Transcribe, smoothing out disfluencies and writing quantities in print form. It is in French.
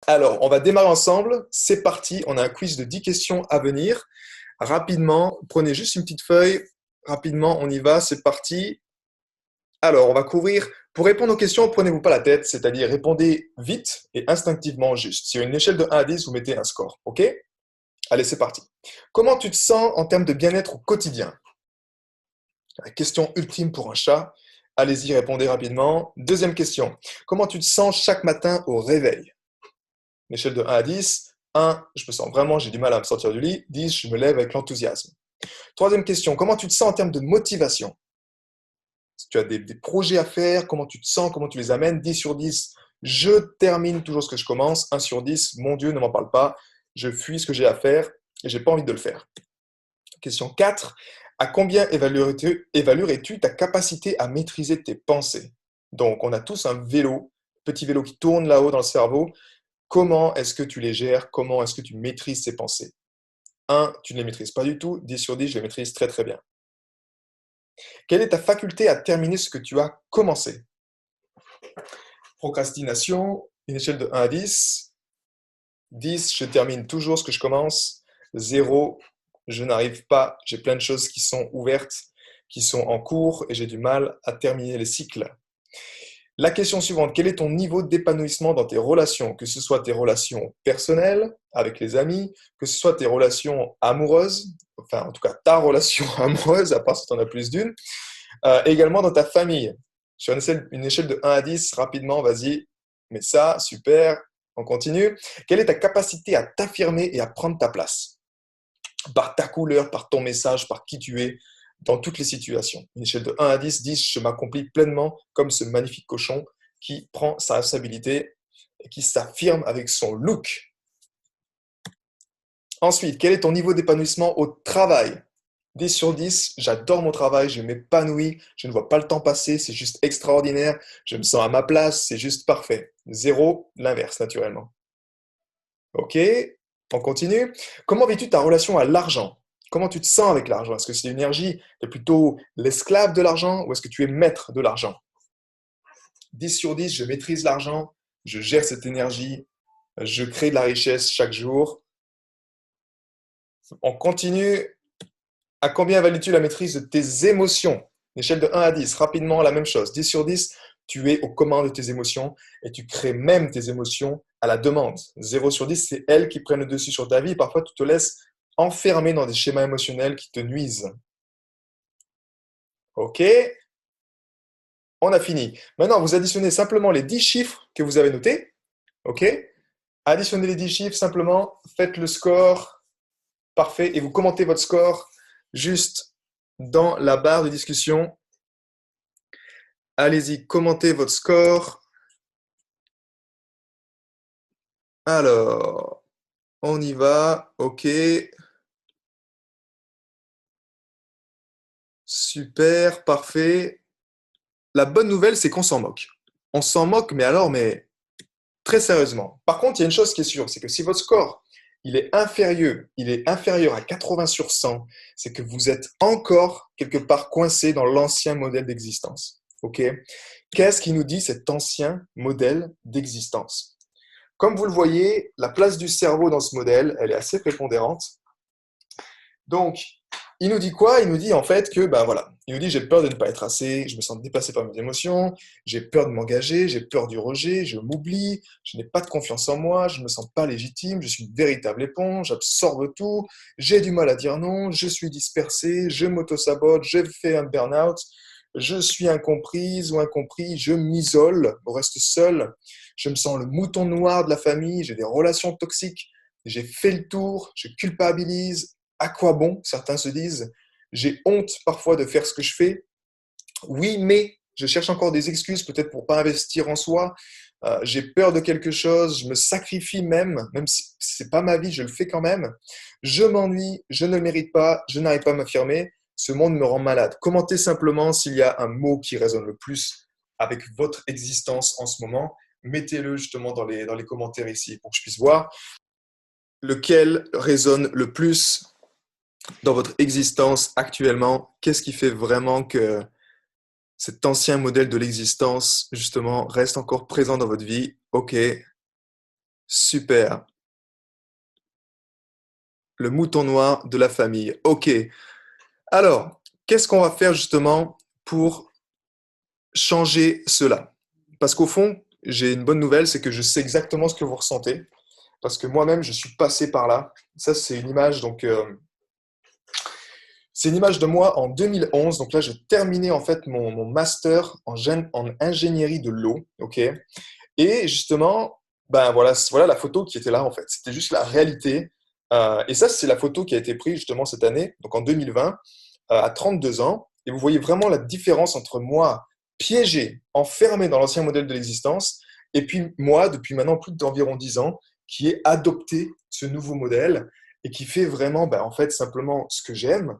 Alors, on va démarrer ensemble. C'est parti. On a un quiz de 10 questions à venir. Rapidement, prenez juste une petite feuille. Rapidement, on y va. C'est parti. Alors, on va couvrir. Pour répondre aux questions, prenez-vous pas la tête, c'est-à-dire répondez vite et instinctivement juste. Sur une échelle de 1 à 10, vous mettez un score. OK? Allez, c'est parti. Comment tu te sens en termes de bien-être au quotidien? La question ultime pour un chat. Allez-y, répondez rapidement. Deuxième question. Comment tu te sens chaque matin au réveil? Une échelle de 1 à 10. 1, je me sens vraiment, j'ai du mal à me sortir du lit. 10, je me lève avec l'enthousiasme. Troisième question, comment tu te sens en termes de motivation? Si tu as des projets à faire, comment tu te sens, comment tu les amènes? 10 sur 10, je termine toujours ce que je commence. 1 sur 10, mon Dieu, ne m'en parle pas. Je fuis ce que j'ai à faire et j'ai pas envie de le faire. Question 4, à combien évaluerais-tu ta capacité à maîtriser tes pensées? Donc, on a tous un vélo, petit vélo qui tourne là-haut dans le cerveau. Comment est-ce que tu les gères? Comment est-ce que tu maîtrises ces pensées? 1, tu ne les maîtrises pas du tout. 10 sur 10, je les maîtrise très très bien. Quelle est ta faculté à terminer ce que tu as commencé? Procrastination, une échelle de 1 à 10. 10, je termine toujours ce que je commence. 0, je n'arrive pas. J'ai plein de choses qui sont ouvertes, qui sont en cours et j'ai du mal à terminer les cycles. La question suivante, quel est ton niveau d'épanouissement dans tes relations, que ce soit tes relations personnelles avec les amis, que ce soit tes relations amoureuses, enfin en tout cas ta relation amoureuse, à part si tu en as plus d'une, également dans ta famille. Sur une échelle de 1 à 10, rapidement, vas-y, mais ça, super, on continue. Quelle est ta capacité à t'affirmer et à prendre ta place? Par ta couleur, par ton message, par qui tu es, dans toutes les situations. Une échelle de 1 à 10, 10, je m'accomplis pleinement comme ce magnifique cochon qui prend sa responsabilité et qui s'affirme avec son look. Ensuite, quel est ton niveau d'épanouissement au travail? 10 sur 10, j'adore mon travail, je m'épanouis, je ne vois pas le temps passer, c'est juste extraordinaire, je me sens à ma place, c'est juste parfait. 0, l'inverse, naturellement. Ok, on continue. Comment vis-tu ta relation à l'argent? Comment tu te sens avec l'argent? Est-ce que c'est une énergie, tu es plutôt l'esclave de l'argent ou est-ce que tu es maître de l'argent? 10 sur 10, je maîtrise l'argent, je gère cette énergie, je crée de la richesse chaque jour. On continue. À combien évalues-tu la maîtrise de tes émotions? Une échelle de 1 à 10, rapidement la même chose. 10 sur 10, tu es aux commandes de tes émotions et tu crées même tes émotions à la demande. 0 sur 10, c'est elles qui prennent le dessus sur ta vie. Parfois, tu te laisses enfermer dans des schémas émotionnels qui te nuisent. Ok, on a fini. Maintenant, vous additionnez simplement les 10 chiffres que vous avez notés. Ok, additionnez les 10 chiffres simplement, faites le score parfait et vous commentez votre score juste dans la barre de discussion. Allez-y, commentez votre score. Alors, on y va. Ok, super, parfait. La bonne nouvelle, c'est qu'on s'en moque. On s'en moque, mais alors, mais très sérieusement. Par contre, il y a une chose qui est sûre, c'est que si votre score, il est inférieur à 80 sur 100, c'est que vous êtes encore quelque part coincé dans l'ancien modèle d'existence. Ok? Qu'est-ce qui nous dit cet ancien modèle d'existence? Comme vous le voyez, la place du cerveau dans ce modèle, elle est assez prépondérante. Donc, il nous dit quoi? Il nous dit en fait que, ben voilà, il nous dit j'ai peur de ne pas être assez, je me sens dépassé par mes émotions, j'ai peur de m'engager, j'ai peur du rejet, je m'oublie, je n'ai pas de confiance en moi, je ne me sens pas légitime, je suis une véritable éponge, j'absorbe tout, j'ai du mal à dire non, je suis dispersé, je m'auto-sabote, j'ai fait un burn-out, je suis incomprise ou incompris, je m'isole, je reste seul, je me sens le mouton noir de la famille, j'ai des relations toxiques, j'ai fait le tour, je culpabilise, à quoi bon? Certains se disent, j'ai honte parfois de faire ce que je fais. Oui, mais je cherche encore des excuses, peut-être pour pas investir en soi. J'ai peur de quelque chose, je me sacrifie même si c'est pas ma vie, je le fais quand même. Je m'ennuie, je ne le mérite pas, je n'arrive pas à m'affirmer. Ce monde me rend malade. Commentez simplement s'il y a un mot qui résonne le plus avec votre existence en ce moment. Mettez-le justement dans les commentaires ici pour que je puisse voir lequel résonne le plus dans votre existence actuellement. Qu'est-ce qui fait vraiment que cet ancien modèle de l'existence, justement, reste encore présent dans votre vie? Ok, Super. Le mouton noir de la famille. OK. Alors, qu'est-ce qu'on va faire justement pour changer cela? Parce qu'au fond, j'ai une bonne nouvelle, c'est que je sais exactement ce que vous ressentez. Parce que moi-même, je suis passé par là. Ça, c'est une image, donc, c'est une image de moi en 2011. Donc là, j'ai terminé en fait mon master en ingénierie de l'eau. OK. Et justement, ben voilà, voilà la photo qui était là en fait. C'était juste la réalité. Et ça, c'est la photo qui a été prise justement cette année, donc en 2020, à 32 ans. Et vous voyez vraiment la différence entre moi, piégé, enfermé dans l'ancien modèle de l'existence, et puis moi, depuis maintenant plus d'environ 10 ans, qui ai adopté ce nouveau modèle et qui fait vraiment, ben, en fait, simplement ce que j'aime.